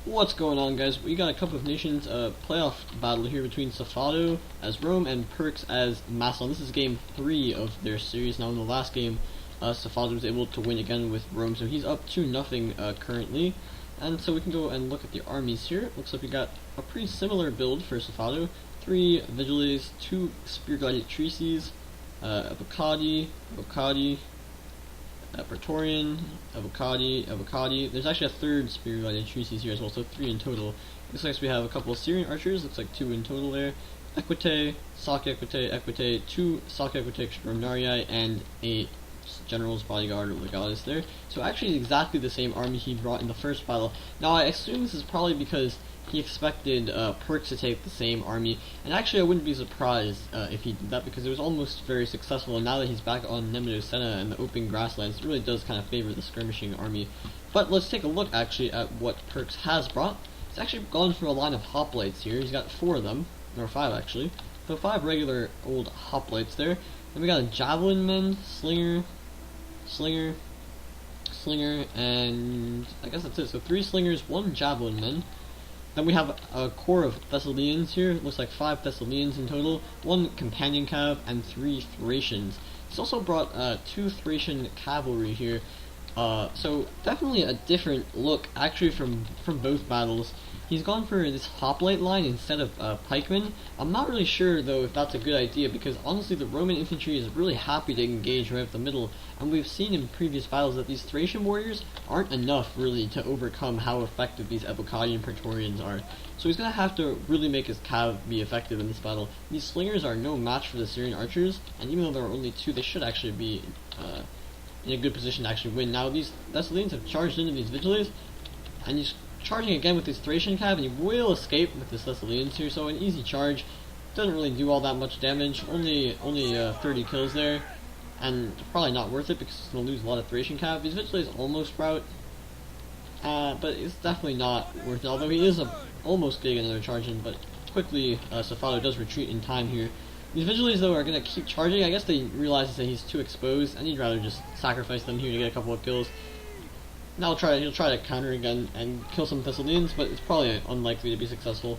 What's going on, guys? We got a Cup of Nations playoff battle here between Sofado as Rome and Pirx as Makedon. This is game 3 of their series. Now in the last game, Sofado was able to win again with Rome, so he's up 2-0 currently. And so we can go and look at the armies here. Looks like we got a pretty similar build for Sofado. 3 Vigiles, 2 Spear Gladiatrices, Avocadi, Praetorian, Avocadi. There's actually a third Spear Gladiatrices here as well, so 3 in total. Looks like we have a couple of Syrian archers, looks like 2 in total there. Equite, Sake Equite, 2 Sake Equite Extraordinarii, and a General's Bodyguard or Legatus there. So actually exactly the same army he brought in the first battle. Now I assume this is probably because he expected Pirx to take the same army, and actually I wouldn't be surprised if he did that, because it was almost very successful, and now that he's back on Nemedocena and the open grasslands, it really does kind of favor the skirmishing army. But let's take a look actually at what Pirx has brought. He's actually gone for a line of hoplites here. He's got 4 of them, or 5 actually. So 5 regular old hoplites there. Then we got a javelin man, slinger, and I guess that's it. So 3 slingers, 1 javelin man. Then we have a corps of Thessalians here. It looks like 5 Thessalians in total, 1 companion cav, and 3 Thracians. He's also brought 2 Thracian cavalry here. So definitely a different look actually from both battles. He's gone for this hoplite line instead of pikemen. I'm not really sure though if that's a good idea, because honestly the Roman infantry is really happy to engage right up the middle, and we've seen in previous battles that these Thracian warriors aren't enough really to overcome how effective these Evocadi and Praetorians are. So he's going to have to really make his cav be effective in this battle. These slingers are no match for the Syrian archers, and even though there are only 2, they should actually be in a good position to actually win. Now these Thessalians have charged into these Vigiles, and he's charging again with his Thracian cav, and he will escape with this Thessalians here, so an easy charge. Doesn't really do all that much damage, only 30 kills there, and probably not worth it because he's going to lose a lot of Thracian cav. These Vigiles almost rout, but it's definitely not worth it, although he is almost getting another charge in, but quickly Sofado does retreat in time here. These Vigiles though are going to keep charging. I guess they realize that he's too exposed, and he'd rather just sacrifice them here to get a couple of kills. Now he'll try to counter again and kill some Thessalians, but it's probably unlikely to be successful.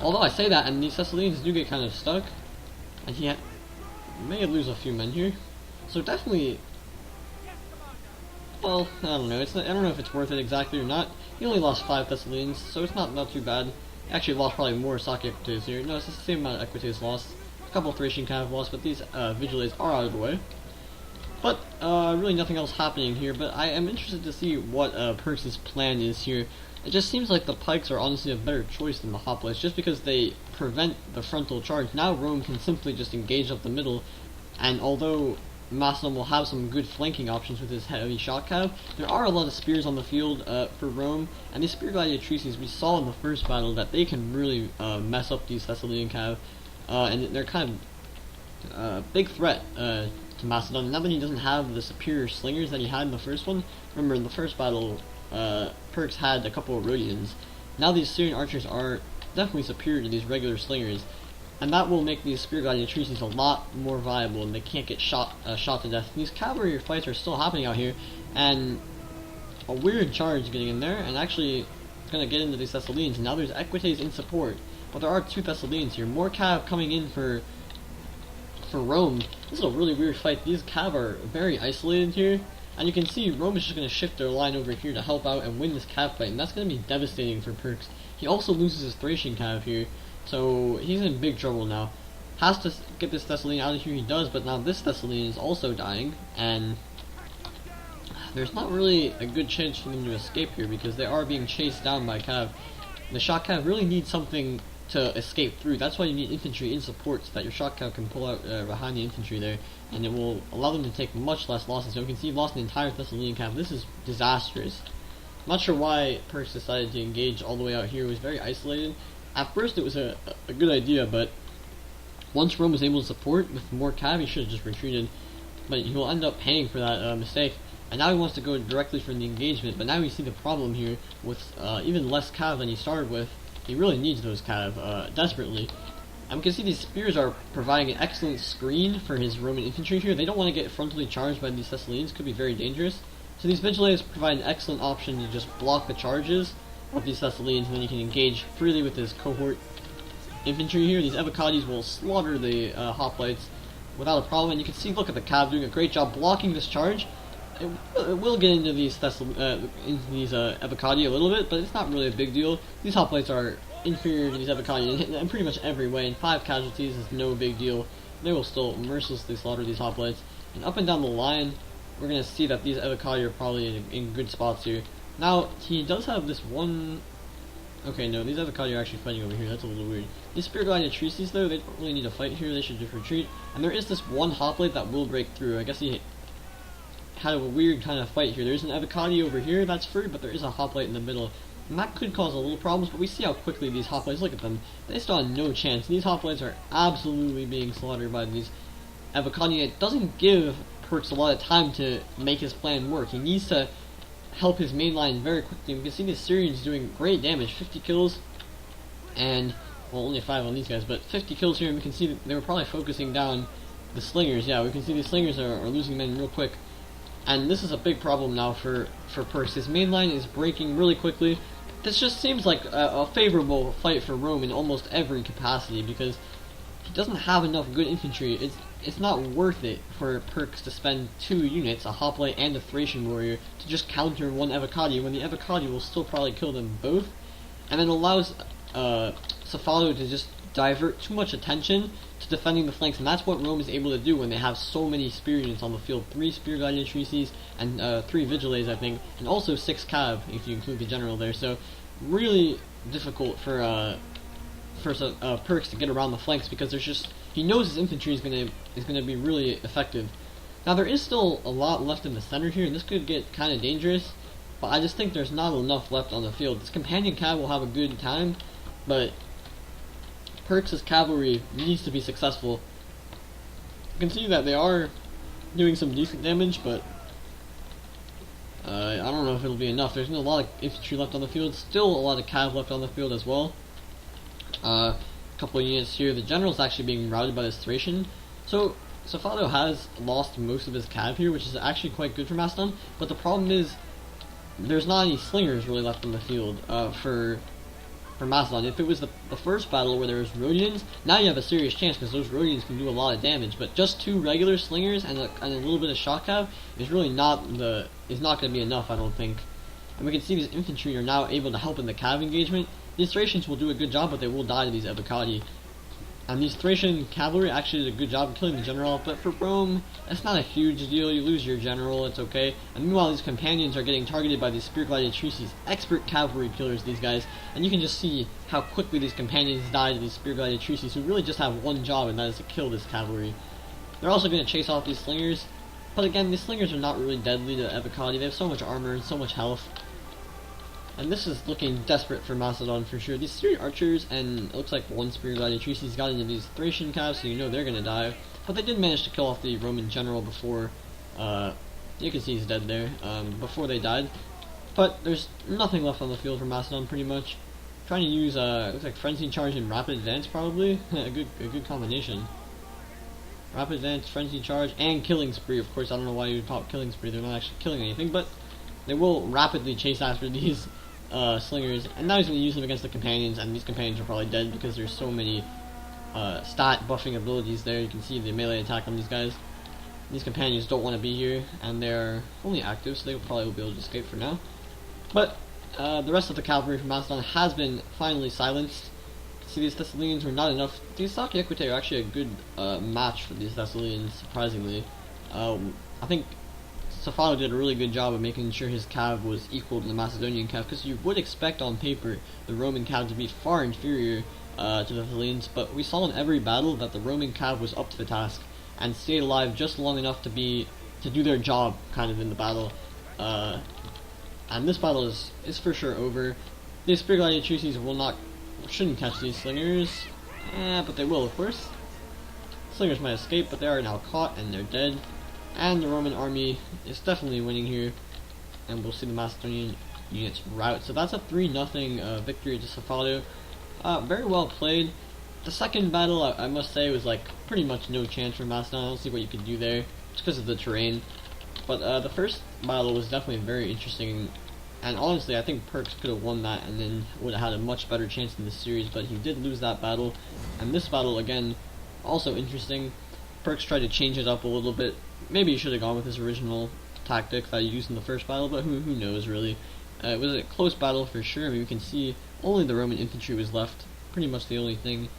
Although I say that, and these Thessalians do get kind of stuck, and he may lose a few men here. So definitely, well, I don't know. I don't know if it's worth it exactly or not. He only lost 5 Thessalians, so it's not too bad. He actually lost probably more Sake Equites here. No, it's the same amount of Equites lost. A couple of Thracian cav lost, but these Vigiles are out of the way. But really nothing else happening here, but I am interested to see what Pirx's plan is here. It just seems like the pikes are honestly a better choice than the hoplites, just because they prevent the frontal charge. Now Rome can simply just engage up the middle, and although Makedon will have some good flanking options with his heavy shot cav, there are a lot of spears on the field for Rome, and these Spear Gladiatrices, we saw in the first battle that they can really mess up these Thessalian cav, and they're kind of a big threat to Makedon. Now that he doesn't have the superior slingers that he had in the first one, remember in the first battle, Pirx had a couple of Rhodians. Now these Syrian archers are definitely superior to these regular slingers, and that will make these Spear Gladiatrices a lot more viable, and they can't get shot to death. These cavalry fights are still happening out here, and a weird charge getting in there, and actually gonna get into these Thessalians. Now there's Equites in support, but there are 2 Thessalians here. More cav coming in for Rome. This is a really weird fight. These cav are very isolated here, and you can see Rome is just going to shift their line over here to help out and win this cav fight, and that's going to be devastating for Pirx. He also loses his Thracian cav here, so he's in big trouble now. Has to get this Thessalian out of here, he does, but now this Thessalian is also dying, and there's not really a good chance for them to escape here, because they are being chased down by cav. The shot cav really needs something to escape through. That's why you need infantry in support, so that your shot cav can pull out behind the infantry there, and it will allow them to take much less losses. So you can see he lost an entire Thessalian cav. This is disastrous. I'm not sure why Pirx decided to engage all the way out here. It was very isolated. At first it was a good idea, but once Rome was able to support with more cav, he should have just retreated. But he will end up paying for that mistake. And now he wants to go directly for the engagement, but now we see the problem here with even less cav than he started with. He really needs those cav desperately. And we can see these spears are providing an excellent screen for his Roman infantry here. They don't want to get frontally charged by these Thessalians. Could be very dangerous. So these Vigilantes provide an excellent option to just block the charges of these Thessalians, and then you can engage freely with this cohort infantry here. These Evocati will slaughter the hoplites without a problem, and you can see, look at the Cav doing a great job blocking this charge. It will get into these Evocati a little bit, but it's not really a big deal. These hoplites are inferior to these Evocati in pretty much every way, and 5 casualties is no big deal. They will still mercilessly slaughter these hoplites. And up and down the line, we're going to see that these Evocati are probably in good spots here. Now, he does have this one... Okay, no, these Evocati are actually fighting over here. That's a little weird. These Spear Glided Treacies, though, they don't really need to fight here. They should just retreat. And there is this one hoplite that will break through. I guess he had a weird kind of fight here. There's an Evocati over here that's free, but there is a hoplite in the middle. And that could cause a little problems, but we see how quickly these hoplites, look at them. They still have no chance. These hoplites are absolutely being slaughtered by these Evocati. It doesn't give Pirx a lot of time to make his plan work. He needs to help his main line very quickly. We can see the Syrians doing great damage, 50 kills, and, well, only 5 on these guys, but 50 kills here, and we can see that they were probably focusing down the slingers. Yeah, we can see these slingers are losing men real quick, and this is a big problem now for Pirx. His main line is breaking really quickly. This just seems like a favorable fight for Rome in almost every capacity, because he doesn't have enough good infantry. It's not worth it for Pirx to spend 2 units, a hoplite and a Thracian warrior, to just counter one Evocati, when the Evocati will still probably kill them both, and it allows Sofado to just divert too much attention to defending the flanks, and that's what Rome is able to do when they have so many spear units on the field. 3 spear guided treacies and 3 vigiles, I think, and also 6 cav if you include the general there. So really difficult for Pirx to get around the flanks, because there's just, he knows his infantry is gonna be really effective. Now there is still a lot left in the center here, and this could get kind of dangerous, but I just think there's not enough left on the field. This companion cav will have a good time, but Pirx's cavalry needs to be successful. You can see that they are doing some decent damage, but I don't know if it'll be enough. There's a lot of infantry left on the field, still a lot of cav left on the field as well. A couple of units here. The general's actually being routed by this Thracian. So Sofado has lost most of his cav here, which is actually quite good for Makedon, but the problem is there's not any slingers really left on the field for Makedon. If it was the first battle where there was Rhodians, now you have a serious chance, because those Rhodians can do a lot of damage, but just 2 regular slingers and a little bit of shock cav is really not going to be enough, I don't think. And we can see these infantry are now able to help in the cav engagement. These Thracians will do a good job, but they will die to these Evocati. And these Thracian cavalry actually did a good job of killing the general, but for Rome, it's not a huge deal. You lose your general, it's okay. And meanwhile, these companions are getting targeted by these spear glided treacies, expert cavalry killers, these guys. And you can just see how quickly these companions die to these spear glided treacies, who really just have one job, and that is to kill this cavalry. They're also going to chase off these slingers, but again, these slingers are not really deadly to Evocati. They have so much armor and so much health. And this is looking desperate for Makedon for sure. These 3 archers and it looks like 1 spear glided treacies got into these Thracian calves, so you know they're gonna die. But they did manage to kill off the Roman general before, you can see he's dead there, before they died. But there's nothing left on the field for Makedon pretty much. Trying to use, looks like frenzy charge and rapid advance probably. a good combination. Rapid advance, frenzy charge, and killing spree. Of course, I don't know why you would pop killing spree. They're not actually killing anything, but they will rapidly chase after these slingers, and now he's going to use them against the companions, and these companions are probably dead because there's so many stat buffing abilities there. You can see the melee attack on these guys. These companions don't want to be here, and they're only active, so they probably will be able to escape for now. But the rest of the cavalry from Makedon has been finally silenced. You can see these Thessalians were not enough. These Saki Equite are actually a good match for these Thessalians, surprisingly. I think Sofado did a really good job of making sure his cav was equal to the Macedonian cav, because you would expect on paper the Roman cav to be far inferior to the Thessalians, but we saw in every battle that the Roman cav was up to the task and stayed alive just long enough to do their job kind of in the battle. And this battle is for sure over. These spear glided treacies shouldn't catch these slingers, but they will, of course. Slingers might escape, but they are now caught and they're dead. And the Roman army is definitely winning here, and we'll see the Macedonian units rout. So that's a 3-0 victory to Sofado. Very well played. The second battle, I must say, was like pretty much no chance for Makedon. I don't see what you could do there, just because of the terrain. But the first battle was definitely very interesting, and honestly, I think Pirx could have won that and then would have had a much better chance in this series, but he did lose that battle. And this battle, again, also interesting. Pirx tried to change it up a little bit. Maybe he should have gone with his original tactic that he used in the first battle, but who knows, really. It was a close battle for sure. I mean, we can see only the Roman infantry was left, pretty much the only thing.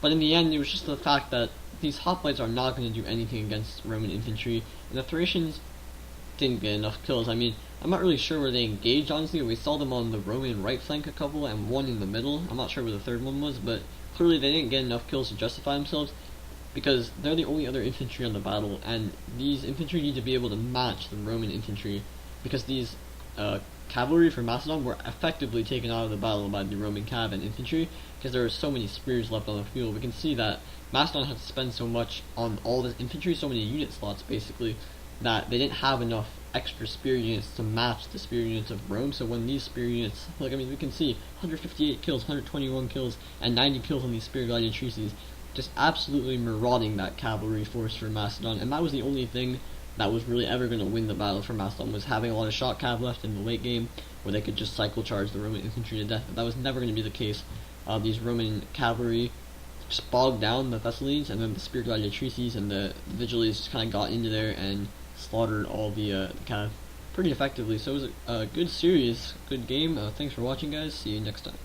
But in the end, it was just the fact that these hoplites are not going to do anything against Roman infantry, and the Thracians didn't get enough kills. I mean, I'm not really sure where they engaged, honestly. We saw them on the Roman right flank a couple, and one in the middle. I'm not sure where the third one was, but clearly they didn't get enough kills to justify themselves, because they're the only other infantry on the battle, and these infantry need to be able to match the Roman infantry, because these cavalry from Macedon were effectively taken out of the battle by the Roman cav and infantry, because there were so many spears left on the field. We can see that Macedon had to spend so much on all this infantry, so many unit slots basically, that they didn't have enough extra spear units to match the spear units of Rome. So when these spear units, like, I mean, we can see 158 kills, 121 kills, and 90 kills on these spear gladiatrices, just absolutely marauding that cavalry force for Macedon, and that was the only thing that was really ever going to win the battle for Macedon, was having a lot of shot cav left in the late game, where they could just cycle charge the Roman infantry to death. But that was never going to be the case. These Roman cavalry just bogged down the Thessalines, and then the spear gladiatrices and the Vigiles just kind of got into there and slaughtered all the cav pretty effectively. So it was a good series, good game. Thanks for watching, guys. See you next time.